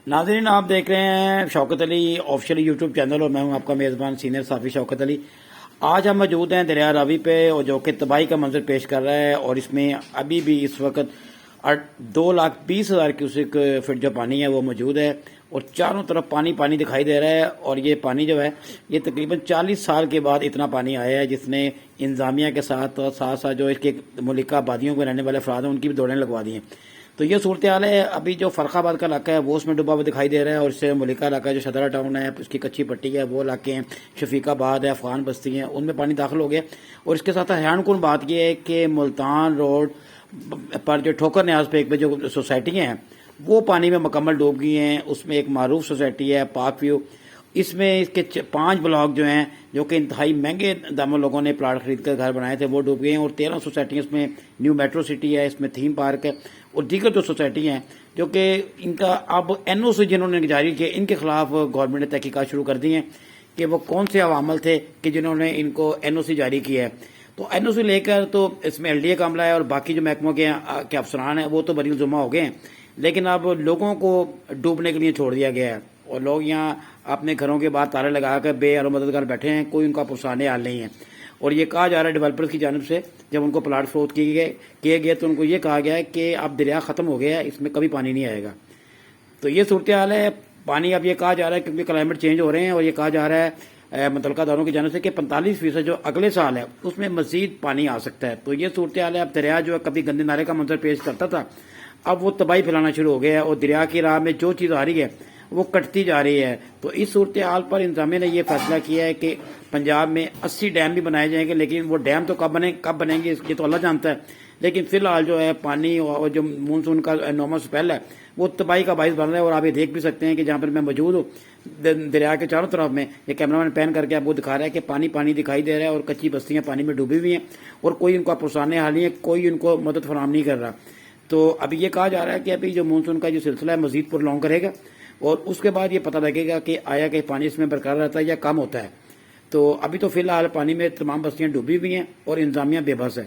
ناظرین، آپ دیکھ رہے ہیں Shaukat Ali official YouTube channel اور میں ہوں آپ کا میزبان سینئر صحافی شوکت علی۔ آج ہم موجود ہیں دریا راوی پہ، اور جو کہ تباہی کا منظر پیش کر رہا ہے، اور اس میں ابھی بھی اس وقت 2,20,000 کیوسک فٹ جو پانی ہے وہ موجود ہے، اور چاروں طرف پانی پانی دکھائی دے رہا ہے۔ اور یہ پانی جو ہے یہ تقریباً 40 سال کے بعد اتنا پانی آیا ہے، جس نے انتظامیہ کے ساتھ ساتھ جو اس کے ملکہ آبادیوں میں رہنے والے افراد ہیں ان کی بھی دوڑیں لگوا دی ہیں۔ تو یہ صورتحال ہے۔ ابھی جو فرخ آباد کا علاقہ ہے وہ اس میں ڈوبا ہوا دکھائی دے رہا ہے، اور اس سے ملکہ علاقہ جو شدرہ ٹاؤن ہے، اس کی کچی پٹی ہے، وہ علاقے ہیں، شفیق آباد ہے، افغان بستی ہیں، ان میں پانی داخل ہو گیا۔ اور اس کے ساتھ حیران کن بات یہ ہے کہ ملتان روڈ پر جو ٹھوکر نیاز پہ ایک پہ جو سوسائٹیاں ہیں وہ پانی میں مکمل ڈوب گئی ہیں۔ اس میں ایک معروف سوسائٹی ہے پاک ویو، اس میں اس کے 5 بلاک جو ہیں جو کہ انتہائی مہنگے داموں لوگوں نے پلاٹ خرید کر گھر بنائے تھے وہ ڈوب گئے ہیں، اور 13 سوسائٹیاں اس میں نیو میٹرو سٹی ہے، اس میں تھیم پارک ہے، اور دیگر جو سوسائٹی ہیں جو کہ ان کا اب این او سی جنہوں نے جاری کیا ان کے خلاف گورنمنٹ نے تحقیقات شروع کر دی ہیں کہ وہ کون سے عوامل تھے کہ جنہوں نے ان کو این او سی جاری کیا ہے۔ تو این او سی لے کر تو اس میں ایل ڈی اے کا عملہ ہے، اور باقی جو محکموں کے افسران ہیں وہ تو بری الزمہ ہو گئے ہیں، لیکن اب لوگوں کو ڈوبنے کے لیے چھوڑ دیا گیا ہے، اور لوگ یہاں اپنے گھروں کے باہر تالے لگا کر بے اور مددگار بیٹھے ہیں، کوئی ان کا پرسانے حال نہیں ہے۔ اور یہ کہا جا رہا ہے ڈیولپرز کی جانب سے، جب ان کو پلاٹ فروخت کیے گئے تو ان کو یہ کہا گیا ہے کہ اب دریا ختم ہو گیا ہے، اس میں کبھی پانی نہیں آئے گا۔ تو یہ صورتحال ہے۔ پانی اب یہ کہا جا رہا ہے کیونکہ کلائمیٹ چینج ہو رہے ہیں، اور یہ کہا جا رہا ہے متعلقہ اداروں کی جانب سے کہ 45% جو اگلے سال ہے اس میں مزید پانی آ سکتا ہے۔ تو یہ صورتحال ہے۔ اب دریا جو ہے کبھی گندے نالے کا منظر پیش کرتا تھا، اب وہ تباہی پھیلانا شروع ہو گیا ہے، اور دریا کی راہ میں جو چیز آ رہی ہے وہ کٹتی جا رہی ہے۔ تو اس صورتحال پر انتظامیہ نے یہ فیصلہ کیا ہے کہ پنجاب میں 80 ڈیم بھی بنائے جائیں گے، لیکن وہ ڈیم تو کب بنیں گے یہ تو اللہ جانتا ہے، لیکن فی الحال جو ہے پانی اور جو مونسون کا نارمل سپیل ہے وہ تباہی کا باعث بن رہا ہے۔ اور آپ یہ دیکھ بھی سکتے ہیں کہ جہاں پر میں موجود ہوں دریا کے چاروں طرف میں، یہ کیمرہ مین پین کر کے آپ کو دکھا رہا ہے کہ پانی پانی دکھائی دے رہا ہے، اور کچی بستیاں پانی میں ڈوبی ہوئی ہیں، اور کوئی ان کا پرسانے حال نہیں ہے، کوئی ان کو مدد فراہم نہیں کر رہا۔ تو ابھی یہ کہا جا رہا ہے کہ ابھی جو مونسون کا جو سلسلہ ہے مزید پرلونگ کرے گا، اور اس کے بعد یہ پتہ لگے گا کہ آیا کہ پانی اس میں برقرار رہتا ہے یا کم ہوتا ہے۔ تو ابھی تو فی الحال پانی میں تمام بستیاں ڈوبی ہوئی ہیں اور انتظامیہ بے بس ہے۔